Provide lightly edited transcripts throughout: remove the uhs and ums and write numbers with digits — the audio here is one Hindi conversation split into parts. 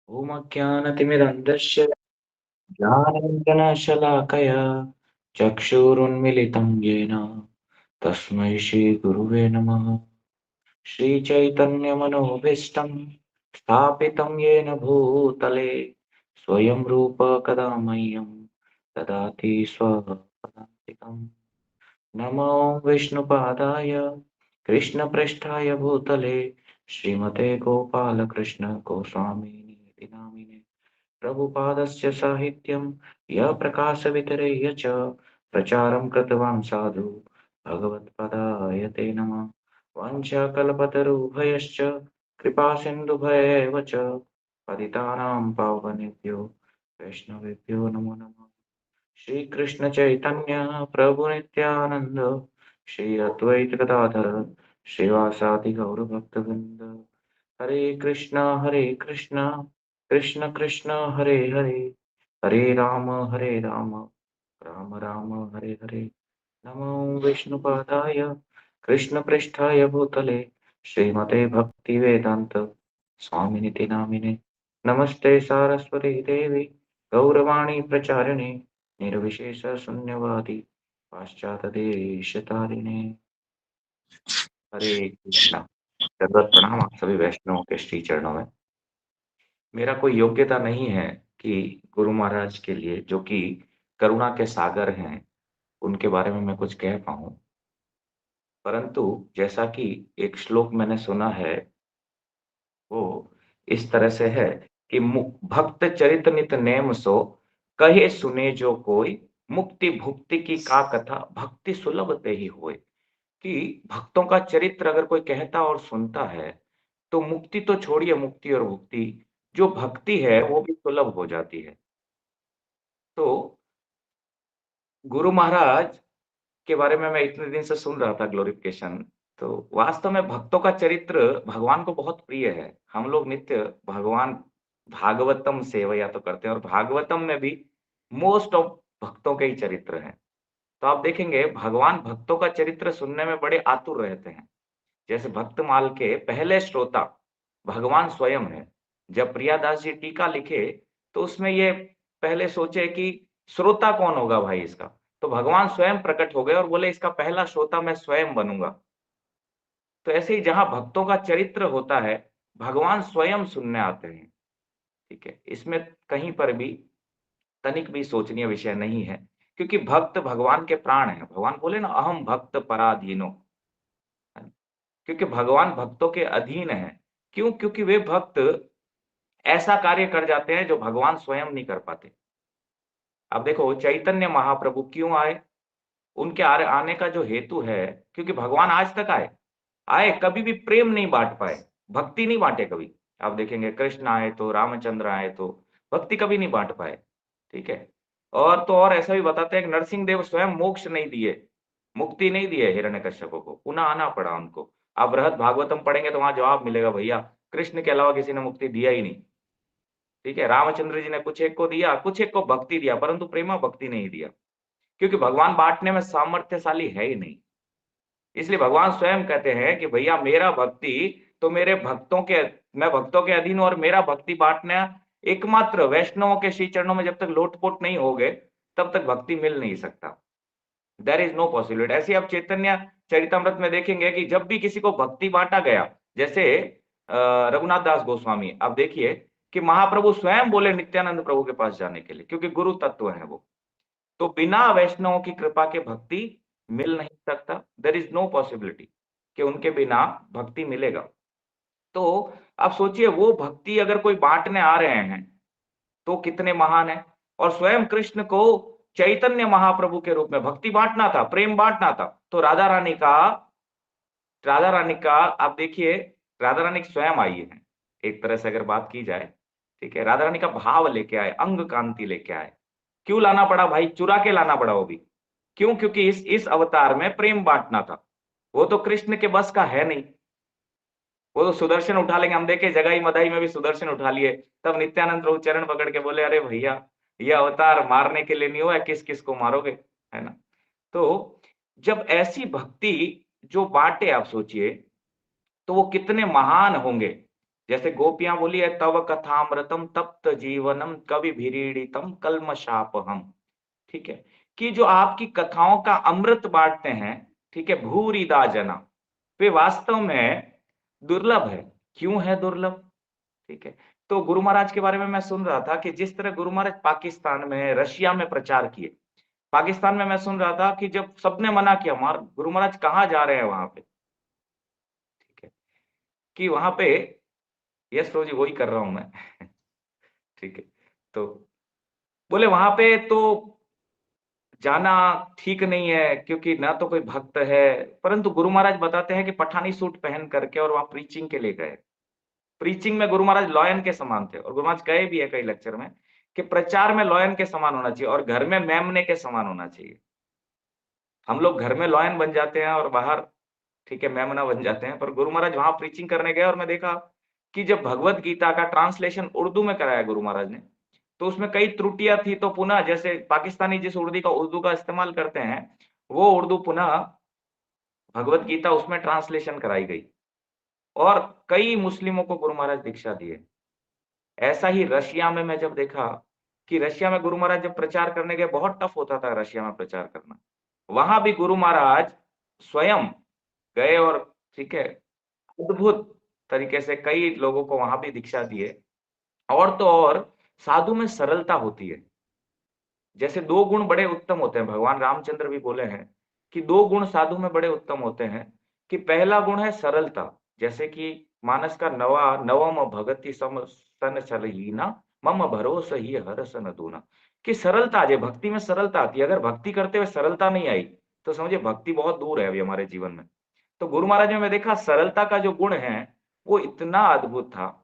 ओमज्ञानतिमिरन्धस्य ज्ञानाञ्जनशलाकया चक्षुरुन्मिलितं येन तस्मै श्रीगुरुवे नमः। श्रीचैतन्यमनोभीष्टं स्थापितं येन भूतले स्वयं रूप कदा मह्यं ददाति स्वपदान्तिकम्। नमो विष्णुपादाय कृष्णप्रेष्ठाय भूतले श्रीमते गोपालकृष्ण गोस्वामिनीति नामिने। प्रभुपादस्य साहित्यं यः प्रकाशवितरेय च प्रचारं कृतवान् साधु भगवत्पदाय ते नमः। वाञ्छाकल्पतरुभयश्च कृपासिन्धुभयैव च पतितानां पावनेभ्यो वैष्णवेभ्यो नमो नमः। श्रीकृष्ण चैतन्य प्रभु नित्यानंद श्री अद्वैत गदाधर श्रीवासादि गौर भक्तवृंद। हरे कृष्ण कृष्ण कृष्ण हरे हरे, हरे राम राम राम हरे हरे। नमो विष्णुपादाय कृष्ण पृष्ठाय भूतले श्रीमते भक्ति वेदांत स्वामिनिति नामिने। नमस्ते सारस्वती देवी गौरवाणी प्रचारिणे निर्विशेष शून्यवादी पाश्चात देश तारिणे। हरे कृष्णा। दंडवत प्रणाम आप सभी वैष्णवों के श्री चरणों में। मेरा कोई योग्यता नहीं है कि गुरु महाराज के लिए, जो कि करुणा के सागर हैं, उनके बारे में मैं कुछ कह पाऊं। परंतु जैसा कि एक श्लोक मैंने सुना है, वो इस तरह से है कि भक्त चरित नित नेम सो कहे सुने जो कोई मुक्ति भुक्ति की का कथा भक्ति सुलभ ते ही होए। कि भक्तों का चरित्र अगर कोई कहता और सुनता है तो मुक्ति तो छोड़िए, मुक्ति और भुक्ति, जो भक्ति है वो भी सुलभ हो जाती है। तो गुरु महाराज के बारे में मैं इतने दिन से सुन रहा था, ग्लोरिफिकेशन। तो वास्तव में भक्तों का चरित्र भगवान को बहुत प्रिय है। हम लोग नित्य भगवान भागवतम सेवया तो करते हैं, और भागवतम में भी मोस्ट ऑफ भक्तों के ही चरित्र हैं। तो आप देखेंगे भगवान भक्तों का चरित्र सुनने में बड़े आतुर रहते हैं। जैसे भक्तमाल के पहले श्रोता भगवान स्वयं है। जब प्रियादास जी टीका लिखे तो उसमें ये पहले सोचे कि श्रोता कौन होगा भाई इसका। तो भगवान स्वयं प्रकट हो गए और बोले इसका पहला श्रोता मैं स्वयं बनूंगा। तो ऐसे ही जहां भक्तों का चरित्र होता है, भगवान स्वयं सुनने आते हैं। ठीक है, इसमें कहीं पर भी तनिक भी सोचनीय विषय नहीं है, क्योंकि भक्त भगवान के प्राण हैं। भगवान बोले ना, अहम भक्त पराधीनो। क्योंकि भगवान भक्तों के अधीन है। क्यों? क्योंकि वे भक्त ऐसा कार्य कर जाते हैं जो भगवान स्वयं नहीं कर पाते। अब देखो चैतन्य महाप्रभु क्यों आए? उनके आने का जो हेतु है, क्योंकि भगवान आज तक आए, कभी भी प्रेम नहीं बांट पाए, भक्ति नहीं बांटे कभी। आप देखेंगे कृष्ण आए तो, रामचंद्र आए तो, भक्ति कभी नहीं बांट पाए। ठीक है। और तो और ऐसा भी बताते हैं कि नरसिंह देव स्वयं मोक्ष नहीं दिए, मुक्ति नहीं दिए हिरण्यकश्यप को, पुनः आना पड़ा उनको। आप बृहद भागवतम पढ़ेंगे तो वहां जवाब मिलेगा, भैया कृष्ण के अलावा किसी ने मुक्ति दिया ही नहीं। ठीक है, रामचंद्र जी ने कुछ एक को दिया, कुछ एक को भक्ति दिया, परंतु प्रेमा भक्ति नहीं दिया, क्योंकि भगवान बांटने में सामर्थ्यशाली है ही नहीं। इसलिए भगवान स्वयं कहते हैं कि भैया मेरा भक्ति तो मेरे भक्तों के, मैं भक्तों के अधीन हूं, और मेरा भक्ति बांटना एकमात्र वैष्णवों के श्री चरणों में जब तक लोटपोट नहीं हो गए तब तक भक्ति मिल नहीं सकता। There is no possibility. ऐसे आप चैतन्य चरितमृत में देखेंगे कि जब भी किसी को भक्ति बांटा गया, जैसे रघुनाथ दास गोस्वामी, आप देखिए कि महाप्रभु स्वयं बोले नित्यानंद प्रभु के पास जाने के लिए, क्योंकि गुरु तत्व है वो। तो बिना वैष्णवों की कृपा के भक्ति मिल नहीं सकता। देयर इज नो पॉसिबिलिटी कि उनके बिना भक्ति मिलेगा। तो आप सोचिए, वो भक्ति अगर कोई बांटने आ रहे हैं तो कितने महान है। और स्वयं कृष्ण को चैतन्य महाप्रभु के रूप में भक्ति बांटना था, प्रेम बांटना था। तो राधा रानी का आप देखिए, राधा रानी स्वयं आई है एक तरह से अगर बात की जाए। ठीक है, राधा रानी का भाव लेके आए, अंग कांति लेके आए। क्यों लाना पड़ा भाई? चुरा के लाना पड़ा वो भी। क्यों? क्योंकि इस अवतार में प्रेम बांटना था। वो तो कृष्ण के बस का है नहीं। वो तो सुदर्शन उठा लेंगे। हम देखे जगाई मदाई में भी सुदर्शन उठा लिए। तब नित्यानंद प्रभु चरण पकड़ के बोले, अरे भैया ये अवतार मारने के लिए नहीं हुआ, किस किस को मारोगे, है ना। तो जब ऐसी भक्ति जो बांटे, आप सोचिए तो वो कितने महान होंगे। जैसे गोपियां बोली है, तव कथामृतम तप्त जीवनम कवि भीड़ितम कल्मशापहम। ठीक है, कि जो आपकी कथाओं का अमृत बांटते हैं, ठीक है, भूरिदा जना, वे वास्तव में दुर्लभ है। क्यों है दुर्लभ? ठीक है, तो गुरु महाराज के बारे में मैं सुन रहा था कि जिस तरह गुरु महाराज पाकिस्तान में, रशिया में प्रचार किए। पाकिस्तान में मैं सुन रहा था कि जब सबने मना किया, मार गुरु महाराज कहाँ जा रहे हैं वहां पे, ठीक है, कि वहां पे, यस रोजी वही कर रहा हूं मैं। ठीक है, तो बोले वहां पे तो जाना ठीक नहीं है, क्योंकि ना तो कोई भक्त है। परंतु गुरु महाराज बताते हैं कि पठानी सूट पहन करके और वहां प्रीचिंग के लिए गए। प्रीचिंग में गुरु महाराज लॉयन के समान थे, और गुरु महाराज कहे भी है कई लेक्चर में कि प्रचार में लॉयन के समान होना चाहिए और घर में मेमने के समान होना चाहिए। हम लोग घर में लॉयन बन जाते हैं और बाहर, ठीक है, मेमना बन जाते हैं। पर गुरु महाराज वहां प्रीचिंग करने गए और मैं देखा कि जब भगवत गीता का ट्रांसलेशन उर्दू में कराया गुरु महाराज ने, तो उसमें कई त्रुटियां थी। तो पुनः जैसे पाकिस्तानी जिस उर्दू का इस्तेमाल करते हैं, वो उर्दू पुनः भगवत गीता उसमें ट्रांसलेशन कराई गई, और कई मुस्लिमों को गुरु महाराज दीक्षा दिए। ऐसा ही रशिया में मैं जब देखा कि रशिया में गुरु महाराज जब प्रचार करने गए, बहुत टफ होता था रशिया में प्रचार करना। वहां भी गुरु महाराज स्वयं गए और, ठीक है, अद्भुत तरीके से कई लोगों को वहां भी दीक्षा दिए। और तो और साधु में सरलता होती है। जैसे दो गुण बड़े उत्तम होते हैं, भगवान रामचंद्र भी बोले हैं कि दो गुण साधु में बड़े उत्तम होते हैं। कि पहला गुण है सरलता, जैसे कि मानस का नवा नवम भगति सम सन चलहीना, मम भरोस ही हर सन दूना। कि सरलता आ जाए, भक्ति में सरलता आती है। अगर भक्ति करते हुए सरलता नहीं आई, तो समझिए भक्ति बहुत दूर है अभी हमारे जीवन में। तो गुरु महाराज में मैं देखा सरलता का जो गुण है वो इतना अद्भुत था।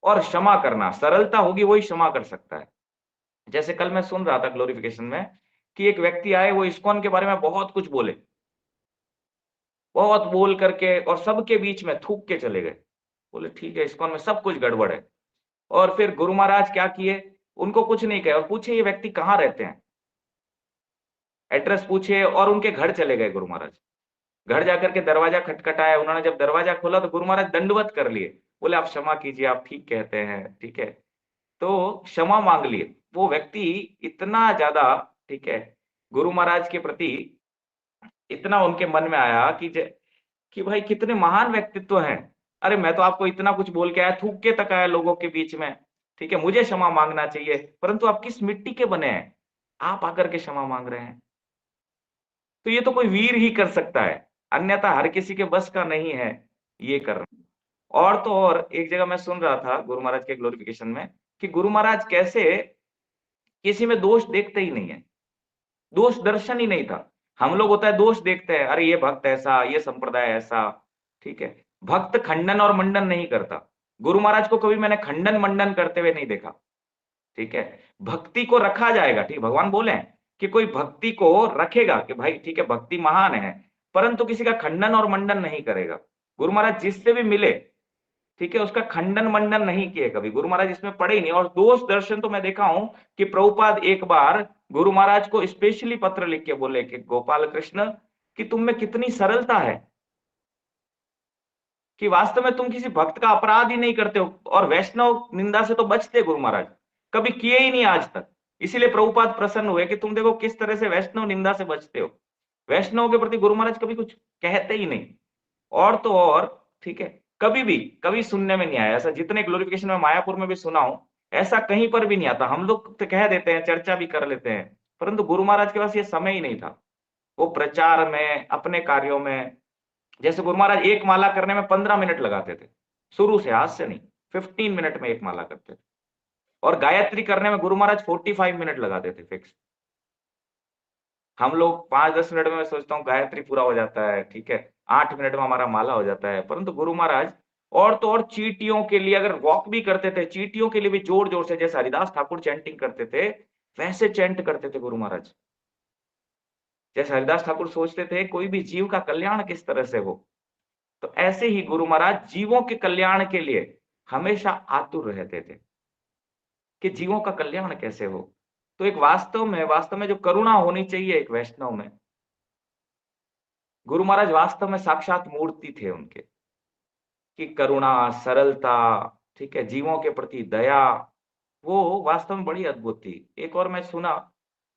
और क्षमा करना, सरलता होगी वही क्षमा कर सकता है। जैसे कल मैं सुन रहा था ग्लोरिफिकेशन में कि एक व्यक्ति आए, वो इस्कॉन के बारे में बहुत कुछ बोले, बहुत बोल करके और सबके बीच में थूक के चले गए। बोले ठीक है, इस्कॉन में सब कुछ गड़बड़ है। और फिर गुरु महाराज क्या किए, उनको कुछ नहीं कहे और पूछे ये व्यक्ति कहाँ रहते हैं, एड्रेस पूछे और उनके घर चले गए गुरु महाराज। घर जाकर के दरवाजा खटखटाया, उन्होंने जब दरवाजा खोला तो गुरु महाराज दंडवत कर लिए। बोले आप क्षमा कीजिए, आप ठीक कहते हैं, ठीक है। तो क्षमा मांग लिए। वो व्यक्ति इतना ज्यादा, ठीक है, गुरु महाराज के प्रति इतना उनके मन में आया कि कि भाई कितने महान व्यक्तित्व हैं। अरे मैं तो आपको इतना कुछ बोल के आया, थूक के तक आया लोगों के बीच में, ठीक है, मुझे क्षमा मांगना चाहिए, परंतु आप किस मिट्टी के बने हैं, आप आकर के क्षमा मांग रहे हैं। तो ये तो कोई वीर ही कर सकता है, अन्यथा हर किसी के बस का नहीं है ये करना। और तो और एक जगह मैं सुन रहा था गुरु महाराज के ग्लोरिफिकेशन में कि गुरु महाराज कैसे किसी में दोष देखते ही नहीं है, दोष दर्शन ही नहीं था। हम लोग होता है दोष देखते हैं, अरे ये भक्त ऐसा, ये संप्रदाय ऐसा, ठीक है। भक्त खंडन और मंडन नहीं करता। गुरु महाराज को कभी मैंने खंडन मंडन करते हुए नहीं देखा, ठीक है। भक्ति को रखा जाएगा, ठीक, भगवान बोले हैं कि कोई भक्ति को रखेगा कि भाई ठीक है भक्ति महान है, परंतु किसी का खंडन और मंडन नहीं करेगा। गुरु महाराज जिससे भी मिले, ठीक है, उसका खंडन मंडन नहीं किए कभी। गुरु महाराज इसमें पड़े ही नहीं। और दोष दर्शन तो मैं देखा हूं कि प्रभुपाद एक बार गुरु महाराज को स्पेशली पत्र लिख के बोले कि गोपाल कृष्ण, कि तुम में कितनी सरलता है, कि वास्तव में तुम किसी भक्त का अपराध ही नहीं करते हो, और वैष्णव निंदा से तो बचते गुरु महाराज, कभी किए ही नहीं आज तक। इसीलिए प्रभुपाद प्रसन्न हुए कि तुम देखो किस तरह से वैष्णव निंदा से बचते हो। वैष्णव के प्रति गुरु महाराज कभी कुछ कहते ही नहीं। और तो और, ठीक है, कभी भी कभी सुनने में नहीं आया ऐसा। जितने ग्लोरिफिकेशन में मायापुर में भी सुना हूं, ऐसा कहीं पर भी नहीं आता। हम लोग तो कह देते हैं, चर्चा भी कर लेते हैं, परंतु गुरु महाराज के पास ये समय ही नहीं था। वो प्रचार में, अपने कार्यों में, जैसे गुरु महाराज एक माला करने में 15 मिनट लगाते थे, शुरू से, आज से नहीं, 15 मिनट में एक माला करते थे। और गायत्री करने में गुरु महाराज 45 मिनट लगाते थे फिक्स। हम लोग 5-10 मिनट में, मैं सोचता हूँ गायत्री पूरा हो जाता है, ठीक है, 8 मिनट में हमारा माला हो जाता है, परंतु गुरु महाराज और तो और चींटियों के लिए अगर वॉक भी करते थे, चींटियों के लिए भी जोर जोर से, जैसे हरिदास ठाकुर चैंटिंग करते थे वैसे चैंट करते थे गुरु महाराज। जैसे हरिदास ठाकुर सोचते थे कोई भी जीव का कल्याण किस तरह से हो, तो ऐसे ही गुरु महाराज जीवों के कल्याण के लिए हमेशा आतुर रहते थे कि जीवों का कल्याण कैसे हो। तो एक वास्तव में जो करुणा होनी चाहिए एक वैष्णव में, गुरु महाराज वास्तव में साक्षात मूर्ति थे उनके। कि करुणा, सरलता, ठीक है, जीवों के प्रति दया, वो वास्तव में बड़ी अद्भुत थी। एक और मैं सुना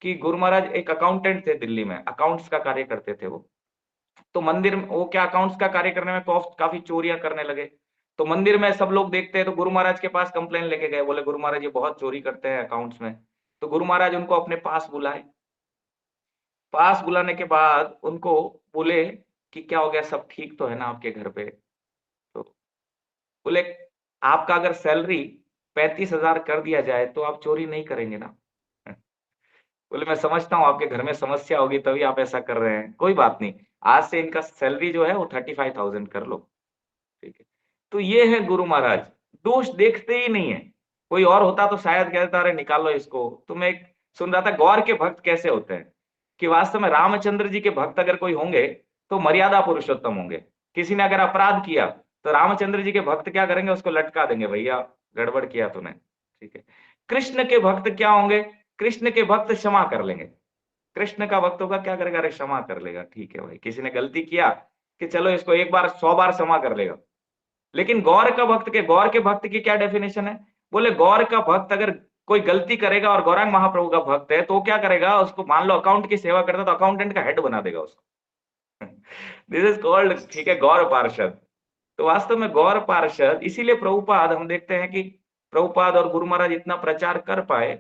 कि गुरु महाराज एक अकाउंटेंट थे दिल्ली में, अकाउंट्स का कार्य करते थे वो। तो मंदिर में वो क्या अकाउंट्स का कार्य करने में काफी चोरियां करने लगे। तो मंदिर में सब लोग देखते हैं तो गुरु महाराज के पास कंप्लेन लेके गए, बोले गुरु महाराज ये बहुत चोरी करते हैं अकाउंट्स में। तो गुरु महाराज उनको अपने पास बुलाए। पास बुलाने के बाद उनको बोले कि क्या हो गया, सब ठीक तो है ना आपके घर पे? तो बोले आपका अगर सैलरी 35,000 कर दिया जाए तो आप चोरी नहीं करेंगे ना? बोले मैं समझता हूँ आपके घर में समस्या होगी तभी आप ऐसा कर रहे हैं, कोई बात नहीं, आज से इनका सैलरी जो है वो 35,000 कर लो। ठीक है। तो ये है गुरु महाराज, दोष देखते ही नहीं है। कोई और होता तो शायद कहता अरे निकालो इसको। तो मैं सुन रहा था गौर के भक्त कैसे होते हैं, कि वास्तव में रामचंद्र जी के भक्त अगर कोई होंगे तो मर्यादा पुरुषोत्तम होंगे। किसी ने अगर अपराध किया तो रामचंद्र जी के भक्त क्या करेंगे, उसको लटका देंगे, भैया गड़बड़ किया तूने। ठीक है। कृष्ण के भक्त क्या होंगे, कृष्ण के भक्त क्षमा कर लेंगे। कृष्ण का भक्त होगा क्या करेगा, अरे क्षमा कर लेगा, ठीक है भाई, किसी ने गलती किया कि चलो इसको एक बार 100 बार क्षमा कर लेगा। लेकिन गौर के भक्त की क्या डेफिनेशन है? बोले गौर का भक्त अगर कोई गलती करेगा और गौरांग महाप्रभु का भक्त है तो वो क्या करेगा, उसको मान लो अकाउंट की सेवा करता है तो अकाउंटेंट का हेड बना देगा उसको। दिस इज कॉल्ड, ठीक है, गौर पार्षद। तो वास्तव में गौर पार्षद, इसीलिए प्रभुपाद हम देखते हैं कि प्रभुपाद और गुरु महाराज इतना प्रचार कर पाए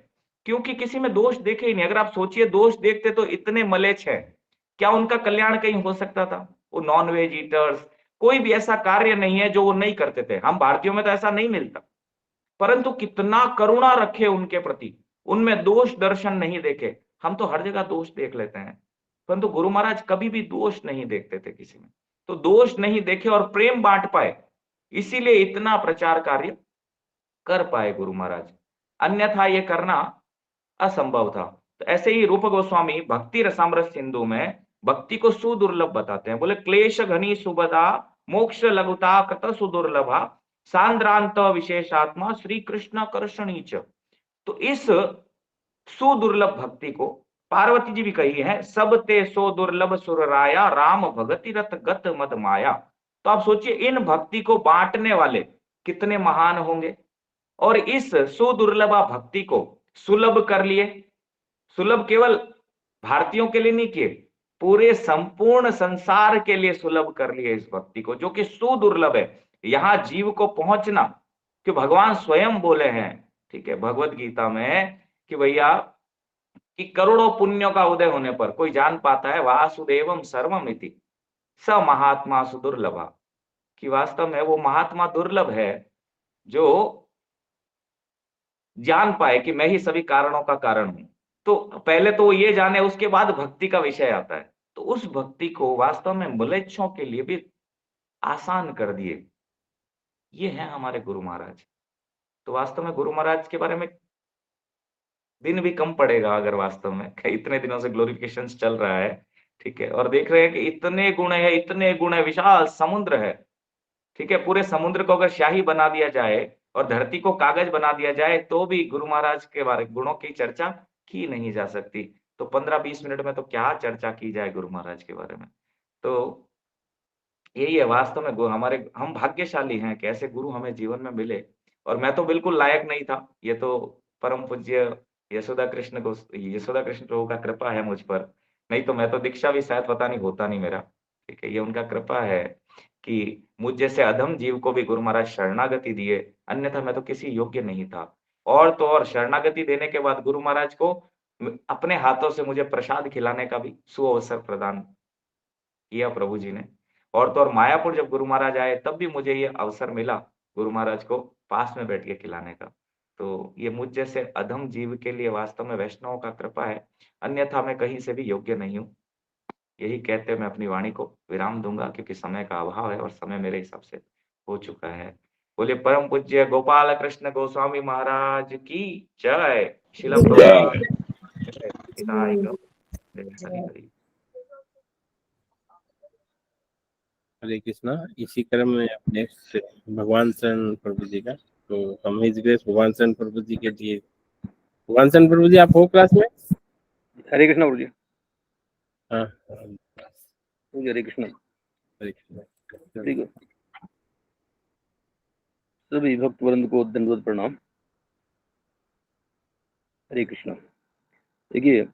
क्योंकि किसी में दोष देखे ही नहीं। अगर आप सोचिए दोष देखते तो इतने मलेच्छ हैं, क्या उनका कल्याण कहीं हो सकता था? वो नॉन वेज ईटर्स, कोई भी ऐसा कार्य नहीं है जो वो नहीं करते थे। हम भारतीयों में तो ऐसा नहीं मिलता, परंतु कितना करुणा रखे उनके प्रति, उनमें दोष दर्शन नहीं देखे। हम तो हर जगह दोष देख लेते हैं, परंतु गुरु महाराज कभी भी दोष नहीं देखते थे किसी में। तो दोष नहीं देखे और प्रेम बांट पाए, इसीलिए इतना प्रचार कार्य कर पाए गुरु महाराज, अन्यथा ये करना असंभव था। तो ऐसे ही रूप गोस्वामी भक्ति रसामृत सिंधु में भक्ति को सुदुर्लभ बताते हैं। बोले क्लेश घनी सुबदा मोक्ष लघुता कत सुदुर्लभा सांद्रांत विशेषात्मा श्री कृष्ण कर्षणीच। तो इस सुदुर्लभ भक्ति को पार्वती जी भी कही है, सब ते सो दुर्लभ सुरराया राम भगति रत गत मद माया। तो आप सोचिए इन भक्ति को बांटने वाले कितने महान होंगे, और इस सुदुर्लभा भक्ति को सुलभ कर लिए। सुलभ केवल भारतीयों के लिए नहीं किए, पूरे संपूर्ण संसार के लिए सुलभ कर लिए इस भक्ति को, जो कि सुदुर्लभ है। यहां जीव को पहुंचना, कि भगवान स्वयं बोले हैं, ठीक है, भगवत गीता में, कि भैया कि करोड़ों पुण्यों का उदय होने पर कोई जान पाता है वासुदेवम सर्वमिति स महात्मा सुदुर्लभा, कि वास्तव में वो महात्मा दुर्लभ है जो जान पाए कि मैं ही सभी कारणों का कारण हूं। तो पहले तो ये जाने, उसके बाद भक्ति का विषय आता है। तो उस भक्ति को वास्तव में म्लेच्छों के लिए भी आसान कर दिए, ये है हमारे गुरु महाराज। तो वास्तव में गुरु महाराज के बारे में दिन भी कम पड़ेगा अगर वास्तव में इतने दिनों से ग्लोरिफिकेशन चल रहा है, ठीक है, और देख रहे हैं कि इतने गुण है, इतने गुण है, विशाल समुद्र है, ठीक है, पूरे समुद्र को अगर शाही बना दिया जाए और धरती को कागज बना दिया जाए तो भी गुरु महाराज के बारे गुणों की चर्चा की नहीं जा सकती। तो 15-20 मिनट में तो क्या चर्चा की जाए गुरु महाराज के बारे में। तो यही है वास्तव में हमारे हम भाग्यशाली हैं कि ऐसे गुरु हमें जीवन में मिले। और मैं तो बिल्कुल लायक नहीं था, ये तो परम पूज्य यशोदा कृष्ण प्रभु का कृपा है मुझ पर। नहीं तो मैं तो दीक्षा भी शायद पता नहीं होता नहीं मेरा, ठीक है, ये उनका कृपा है कि मुझ जैसे अधम जीव को भी गुरु महाराज शरणागति दिए, अन्यथा मैं तो किसी योग्य नहीं था। और तो और शरणागति देने के बाद गुरु महाराज को अपने हाथों से मुझे प्रसाद खिलाने का भी सुअवसर प्रदान किया प्रभु जी ने। और तो और मायापुर जब गुरु महाराज आए तब भी मुझे ये अवसर मिला गुरु महाराज को पास में बैठ के खिलाने का। तो ये मुझ जैसे अधम जीव के लिए वास्तव में वैष्णव का कृपा है, अन्यथा मैं कहीं से भी योग्य नहीं हूँ। यही कहते मैं अपनी वाणी को विराम दूंगा क्योंकि समय का अभाव है और समय मेरे हिसाब से हो चुका है। बोले परम पूज्य गोपाल कृष्ण गोस्वामी महाराज की जय। शिला प्रभुपाद जय। निताई गौर। हरि हरि। हरे कृष्णा। इसी क्रम में नेक्स्ट भगवान शरण प्रभु जी का, तो हम हिज ग्रेस भगवान शरण प्रभु जी के लिए। भगवान शरण प्रभु जी आप हो क्लास में? हरे कृष्णा प्रभु जी। हाँ हरे कृष्णा। हरे कृष्णा। ठीक है। सभी भक्त वृंद को दंडवत प्रणाम। हरे कृष्णा। देखिए,